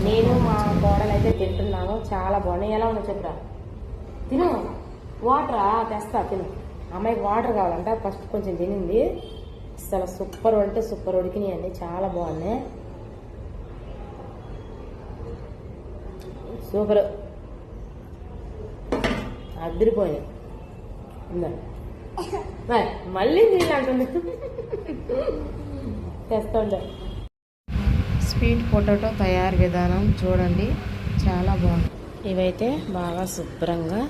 నేను మా కోడలు అయితే తింటున్నాను. చాలా బాగున్నాయి. ఎలా ఉందో చెప్పురా. తిను. వాటరా తెస్తా, తిను. అమ్మాయికి వాటర్ కావాలంట. ఫస్ట్ కొంచెం తినింది. అసలు సూపర్ అంటే సూపర్ ఉడికినాయండి. చాలా బాగున్నాయి. సూపర్ అదిరిపోయినాయి. మళ్ళీ తినంటుంది. తెస్తా ఉండే. స్వీట్ పొటాటో తయారు విధానం చూడండి, చాలా బాగుంది. ఇవైతే బాగా శుభ్రంగా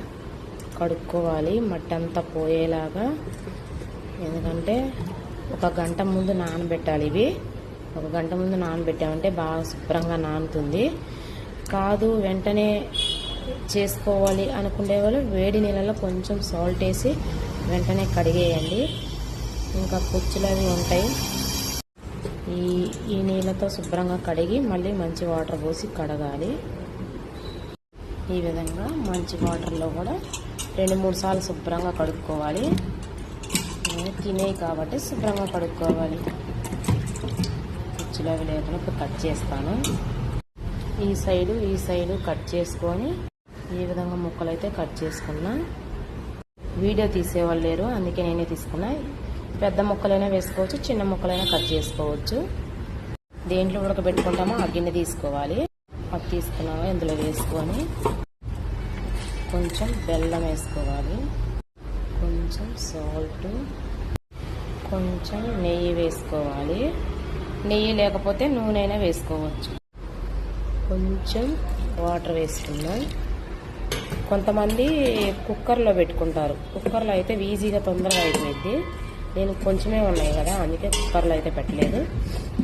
కడుక్కోవాలి, మట్టి అంతా పోయేలాగా. ఎందుకంటే ఒక గంట ముందు నానబెట్టాలి. ఇవి ఒక గంట ముందు నానబెట్టామంటే బాగా శుభ్రంగా నానుతుంది. కాదు వెంటనే చేసుకోవాలి అనుకునే వాళ్ళు వేడి నీళ్ళలో కొంచెం సాల్ట్ వేసి వెంటనే కడిగేయండి. ఇంకా పుచ్చులు అవి ఉంటాయి. ఈ నీళ్ళతో శుభ్రంగా కడిగి మళ్ళీ మంచి వాటర్ పోసి కడగాలి. ఈ విధంగా మంచి వాటర్లో కూడా 2-3 సార్లు శుభ్రంగా కడుక్కోవాలి. తినేవి కాబట్టి శుభ్రంగా కడుక్కోవాలి. పుచ్చులు అవి లేకుండా ఇప్పుడు కట్ చేస్తాను. ఈ సైడు కట్ చేసుకొని ఈ విధంగా ముక్కలు అయితే కట్ చేసుకున్నా. వీడియో తీసేవాళ్ళు లేరు, అందుకే నేనే తీసుకున్నా. పెద్ద ముక్కలైనా వేసుకోవచ్చు, చిన్న ముక్కలైనా కట్ చేసుకోవచ్చు. దేంట్లో ఉడకబెట్టుకుంటామో ఆ గిన్నె తీసుకోవాలి. అది తీసుకున్నామో ఇందులో వేసుకొని కొంచెం బెల్లం వేసుకోవాలి, కొంచెం సాల్ట్, కొంచెం నెయ్యి వేసుకోవాలి. నెయ్యి లేకపోతే నూనె అయినా వేసుకోవచ్చు. కొంచెం వాటర్ వేసుకుందాం. కొంతమంది కుక్కర్లో పెట్టుకుంటారు. కుక్కర్లో అయితే ఈజీగా తొందరగా అయిపోయింది. నేను కొంచెమే ఉన్నాయి కదా, అందుకే కుక్కర్లో అయితే పెట్టలేదు.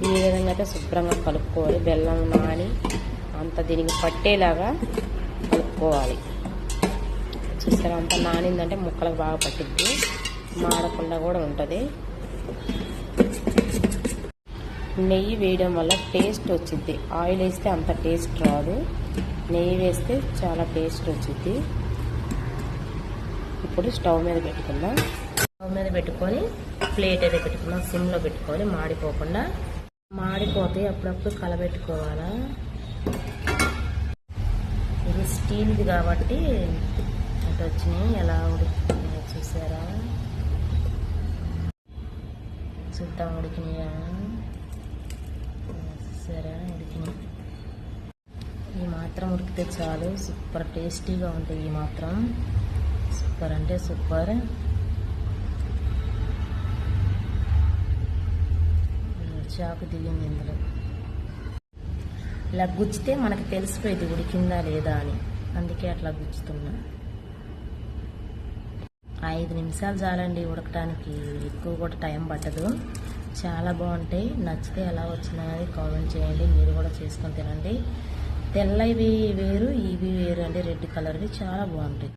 ఈ విధంగా అయితే శుభ్రంగా కలుపుకోవాలి. బెల్లం నాని అంత దీనికి పట్టేలాగా కలుపుకోవాలి. చూస్తారా, అంత నానిందంటే ముక్కలకు బాగా పట్టిద్ది, మాడకుండా కూడా ఉంటుంది. నెయ్యి వేయడం వల్ల టేస్ట్ వచ్చింది. ఆయిల్ వేస్తే అంత టేస్ట్ రాదు, నెయ్యి వేస్తే చాలా టేస్ట్ వచ్చింది. ఇప్పుడు స్టవ్ మీద పెట్టుకుందాం. స్టవ్ మీద పెట్టుకొని ప్లేట్ అయితే పెట్టుకుందాం. సిమ్లో పెట్టుకొని మాడిపోకుండా. మాడిపోతే అప్పుడప్పుడు కలబెట్టుకోవాలా. ఇది స్టీల్ది కాబట్టి అటు వచ్చినాయి. ఎలా ఉడుకుతున్నాయో చూసారా. చూద్దాం ఉడికినాయా. చూసారా ఉడికినాయి. ఈ మాత్రం ఉడికితే చాలు, సూపర్ టేస్టీగా ఉంటాయి. ఈ మాత్రం సూపర్ అంటే సూపర్. చాకు దిగింది ఇందులో. ఇలా గుచ్చితే మనకు తెలిసిపోయింది ఉడికిందా లేదా అని, అందుకే అట్లా గుచ్చుతున్నా. 5 నిమిషాలు చాలండి ఉడకటానికి, ఎక్కువ కూడా టైం పట్టదు. చాలా బాగుంటాయి. నచ్చితే ఎలా వచ్చినాయని కామెంట్ చేయండి. మీరు కూడా చేసుకొని తినండి. తెల్లవి వేరు, ఇవి వేరు అండి. రెడ్ కలర్వి చాలా బాగుంటాయి.